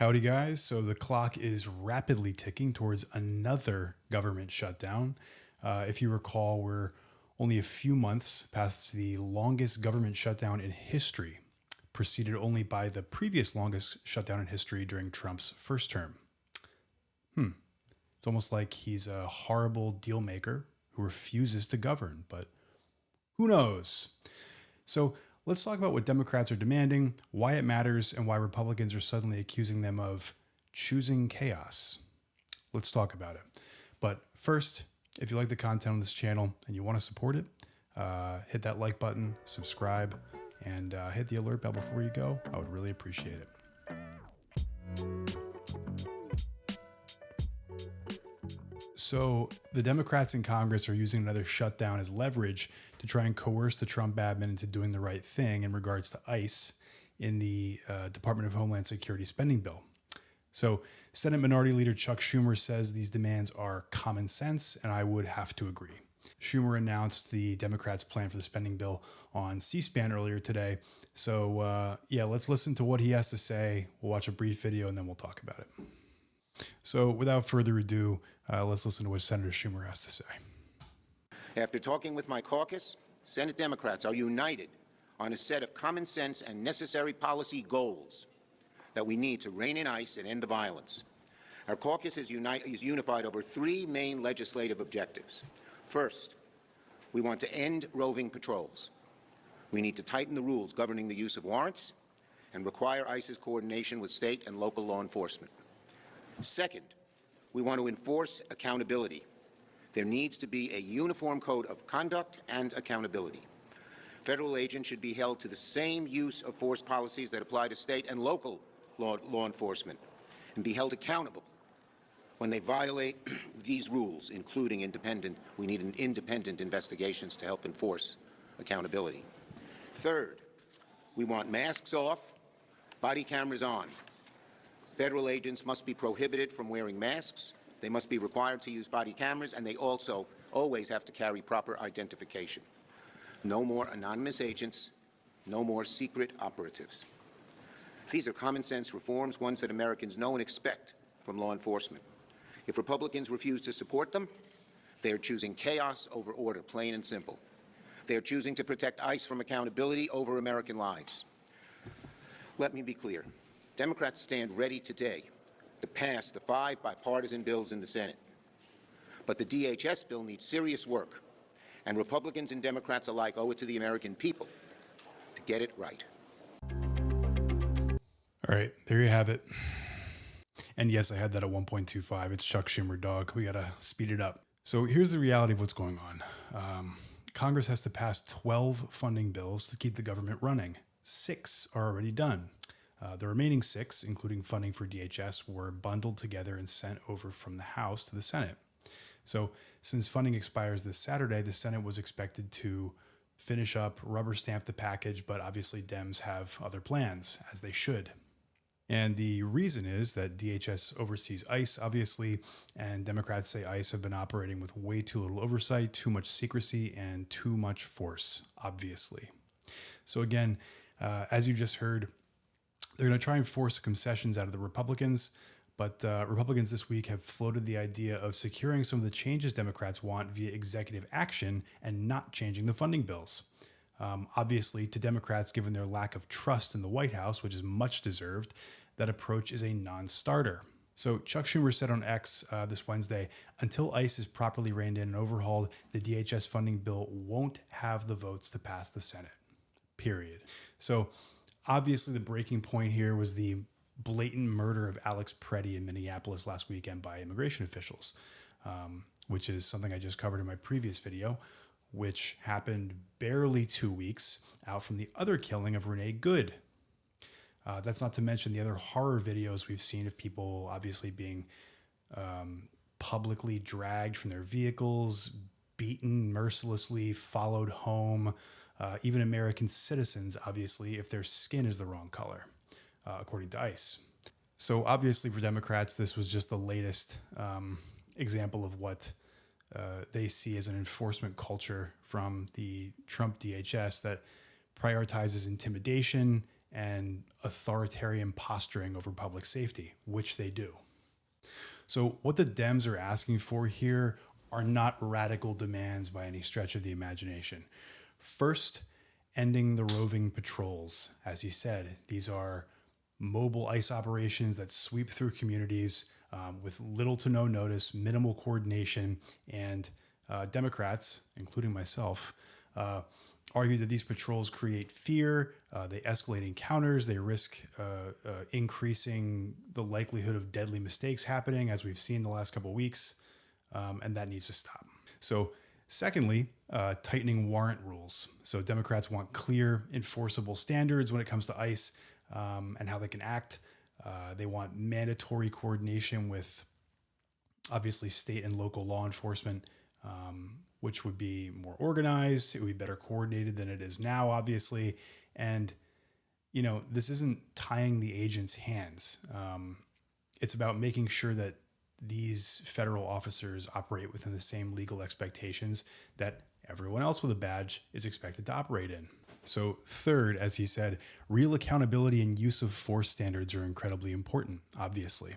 Howdy, guys. So the clock is rapidly ticking towards another government shutdown. If you recall, we're only a few months past the longest government shutdown in history, preceded only by the previous longest shutdown in history during Trump's first term. It's almost like he's a horrible deal maker who refuses to govern, but who knows? So let's talk about what Democrats are demanding, why it matters, and why Republicans are suddenly accusing them of choosing chaos. Let's talk about it. But first, if you like the content on this channel and you want to support it, hit that like button, subscribe, and hit the alert bell before you go. I would really appreciate it. So the Democrats in Congress are using another shutdown as leverage to try and coerce the Trump admin into doing the right thing in regards to ICE in the Department of Homeland Security spending bill. So Senate Minority Leader Chuck Schumer says these demands are common sense, and I would have to agree. Schumer announced the Democrats' plan for the spending bill on C-SPAN earlier today. So let's listen to what he has to say. We'll watch a brief video and then we'll talk about it. So without further ado, let's listen to what Senator Schumer has to say. After talking with my caucus, Senate Democrats are united on a set of common sense and necessary policy goals that we need to rein in ICE and end the violence. Our caucus is unified over three main legislative objectives. First, we want to end roving patrols. We need to tighten the rules governing the use of warrants and require ICE's coordination with state and local law enforcement. Second, we want to enforce accountability. There needs to be a uniform code of conduct and accountability. Federal agents should be held to the same use of force policies that apply to state and local law enforcement and be held accountable when they violate these rules, including we need independent investigations to help enforce accountability. Third, we want masks off, body cameras on. Federal agents must be prohibited from wearing masks. They must be required to use body cameras, and they also always have to carry proper identification. No more anonymous agents, no more secret operatives. These are common sense reforms, ones that Americans know and expect from law enforcement. If Republicans refuse to support them, they are choosing chaos over order, plain and simple. They are choosing to protect ICE from accountability over American lives. Let me be clear. Democrats stand ready today to pass the 5 bipartisan bills in the Senate. But the DHS bill needs serious work, and Republicans and Democrats alike owe it to the American people to get it right. All right, there you have it. And yes, I had that at 1.25. It's Chuck Schumer, dog. We got to speed it up. So here's the reality of what's going on. Congress has to pass 12 funding bills to keep the government running. 6 are already done. The remaining 6, including funding for DHS, were bundled together and sent over from the House to the Senate. So since funding expires this Saturday, the Senate was expected to finish up, rubber stamp the package, but obviously Dems have other plans, as they should. And the reason is that DHS oversees ICE, obviously, and Democrats say ICE have been operating with way too little oversight, too much secrecy, and too much force, obviously. So again, as you just heard, they're going to try and force concessions out of the Republicans, but Republicans this week have floated the idea of securing some of the changes Democrats want via executive action and not changing the funding bills. Obviously, to Democrats, given their lack of trust in the White House, which is much deserved, that approach is a non-starter. So Chuck Schumer said on X this Wednesday, until ICE is properly reined in and overhauled, the DHS funding bill won't have the votes to pass the Senate, period. So obviously, the breaking point here was the blatant murder of Alex Preddy in Minneapolis last weekend by immigration officials, which is something I just covered in my previous video, which happened barely 2 weeks out from the other killing of Renee Good. That's not to mention the other horror videos we've seen of people obviously being publicly dragged from their vehicles, beaten mercilessly, followed home, even American citizens, obviously, if their skin is the wrong color, according to ICE. So obviously for Democrats, this was just the latest example of what they see as an enforcement culture from the Trump DHS that prioritizes intimidation and authoritarian posturing over public safety, which they do. So what the Dems are asking for here are not radical demands by any stretch of the imagination. First, ending the roving patrols. As he said, these are mobile ICE operations that sweep through communities with little to no notice, minimal coordination, and Democrats, including myself, argue that these patrols create fear, they escalate encounters, they risk increasing the likelihood of deadly mistakes happening, as we've seen the last couple of weeks, and that needs to stop. So, secondly, tightening warrant rules. So Democrats want clear, enforceable standards when it comes to ICE and how they can act. They want mandatory coordination with, obviously, state and local law enforcement, which would be more organized. It would be better coordinated than it is now, obviously. And, you know, this isn't tying the agents' hands. It's about making sure that these federal officers operate within the same legal expectations that everyone else with a badge is expected to operate in. So third, as he said, real accountability and use of force standards are incredibly important, obviously.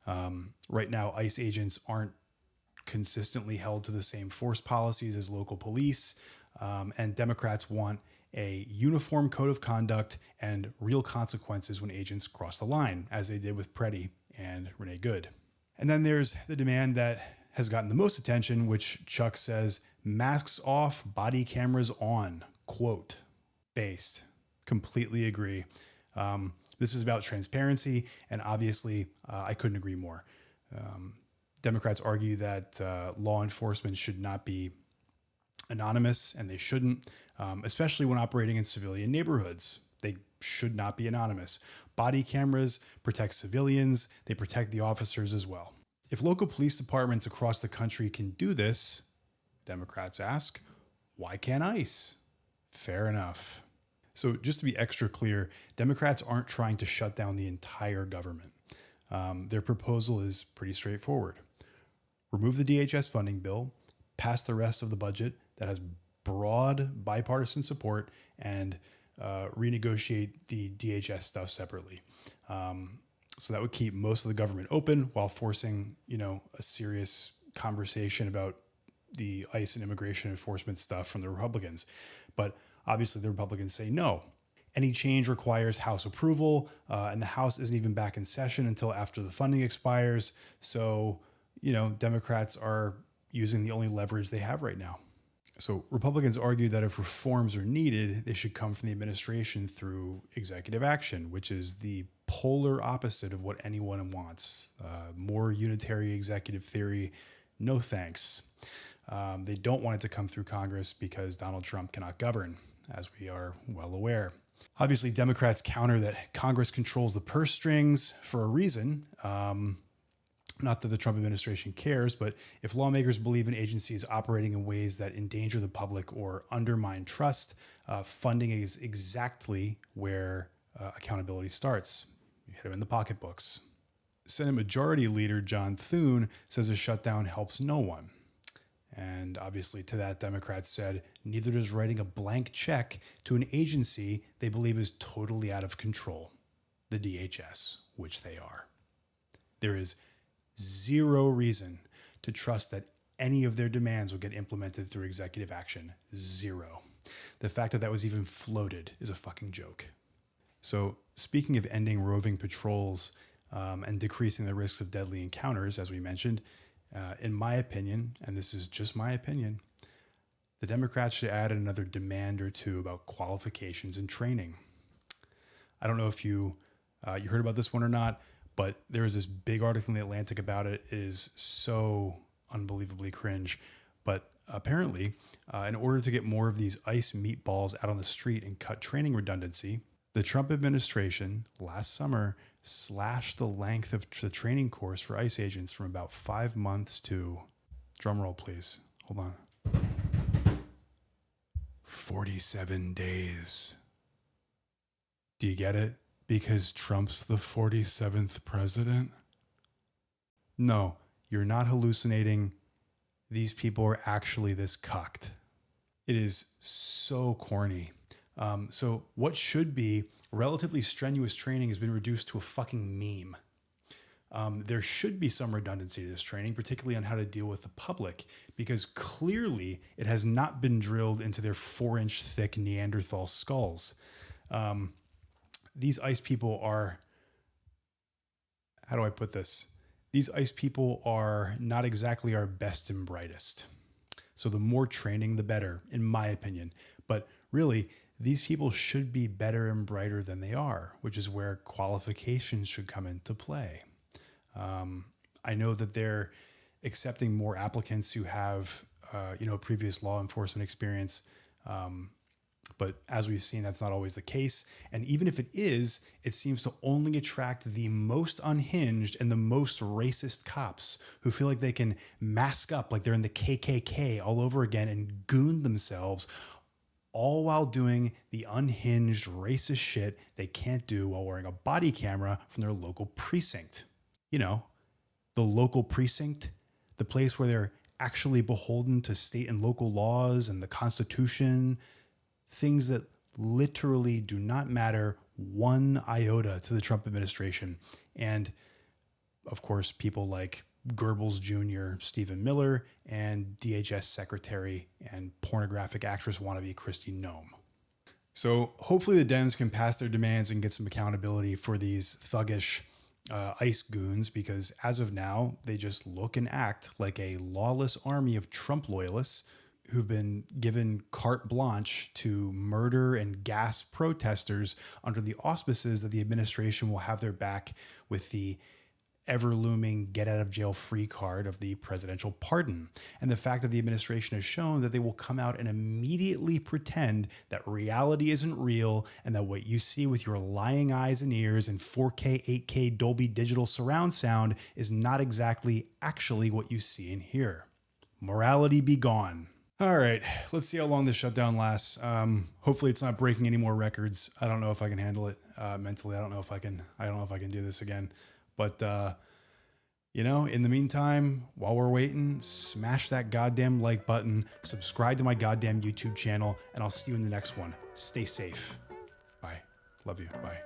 Right now, ICE agents aren't consistently held to the same force policies as local police, and Democrats want a uniform code of conduct and real consequences when agents cross the line, as they did with Preddy and Renee Good. And then there's the demand that has gotten the most attention, which Chuck says, masks off, body cameras on, quote, based. Completely agree. This is about transparency, and obviously I couldn't agree more. Democrats argue that law enforcement should not be anonymous, and they shouldn't, especially when operating in civilian neighborhoods. They should not be anonymous. Body cameras protect civilians. They protect the officers as well. If local police departments across the country can do this, Democrats ask, why can't ICE? Fair enough. So just to be extra clear, Democrats aren't trying to shut down the entire government. Their proposal is pretty straightforward. Remove the DHS funding bill, pass the rest of the budget that has broad bipartisan support, and renegotiate the DHS stuff separately. So that would keep most of the government open while forcing, a serious conversation about the ICE and immigration enforcement stuff from the Republicans. But obviously the Republicans say no. Any change requires House approval, and the House isn't even back in session until after the funding expires. So, Democrats are using the only leverage they have right now. So Republicans argue that if reforms are needed, they should come from the administration through executive action, which is the polar opposite of what anyone wants. More unitary executive theory, no thanks. They don't want it to come through Congress because Donald Trump cannot govern, as we are well aware. Obviously, Democrats counter that Congress controls the purse strings for a reason. Not that the Trump administration cares, but if lawmakers believe in agencies operating in ways that endanger the public or undermine trust, funding is exactly where accountability starts. You hit them in the pocketbooks. Senate Majority Leader John Thune says a shutdown helps no one. And obviously to that, Democrats said, neither does writing a blank check to an agency they believe is totally out of control, the DHS, which they are. There is zero reason to trust that any of their demands will get implemented through executive action. Zero. The fact that that was even floated is a fucking joke. So speaking of ending roving patrols and decreasing the risks of deadly encounters, as we mentioned, in my opinion, and this is just my opinion, the Democrats should add another demand or two about qualifications and training. I don't know if you heard about this one or not, but there was this big article in The Atlantic about it. It is so unbelievably cringe. But apparently, in order to get more of these ICE meatballs out on the street and cut training redundancy, the Trump administration last summer slashed the length of the training course for ICE agents from about 5 months to, drumroll please, hold on, 47 days. Do you get it? Because Trump's the 47th president? No, you're not hallucinating. These people are actually this cucked. It is so corny. So what should be relatively strenuous training has been reduced to a fucking meme. There should be some redundancy to this training, particularly on how to deal with the public, because clearly it has not been drilled into their 4-inch thick Neanderthal skulls. These ICE people are, how do I put this? These ICE people are not exactly our best and brightest. So the more training, the better, in my opinion. But really, these people should be better and brighter than they are, which is where qualifications should come into play. I know that they're accepting more applicants who have, previous law enforcement experience. But as we've seen, that's not always the case. And even if it is, it seems to only attract the most unhinged and the most racist cops who feel like they can mask up like they're in the KKK all over again and goon themselves, all while doing the unhinged racist shit they can't do while wearing a body camera from their local precinct. You know, the local precinct, the place where they're actually beholden to state and local laws and the Constitution, things that literally do not matter one iota to the Trump administration. And of course, people like Goebbels Jr., Stephen Miller, and DHS Secretary and pornographic actress wannabe Kristi Noem. So hopefully the Dems can pass their demands and get some accountability for these thuggish ICE goons, because as of now, they just look and act like a lawless army of Trump loyalists who've been given carte blanche to murder and gas protesters under the auspices that the administration will have their back with the ever-looming get-out-of-jail-free card of the presidential pardon. And the fact that the administration has shown that they will come out and immediately pretend that reality isn't real and that what you see with your lying eyes and ears in 4K, 8K Dolby Digital surround sound is not exactly actually what you see and hear. Morality be gone. All right, let's see how long this shutdown lasts. Hopefully it's not breaking any more records. I don't know if I can handle it mentally. I don't know if I can do this again. But, in the meantime, while we're waiting, smash that goddamn like button, subscribe to my goddamn YouTube channel, and I'll see you in the next one. Stay safe. Bye. Love you. Bye.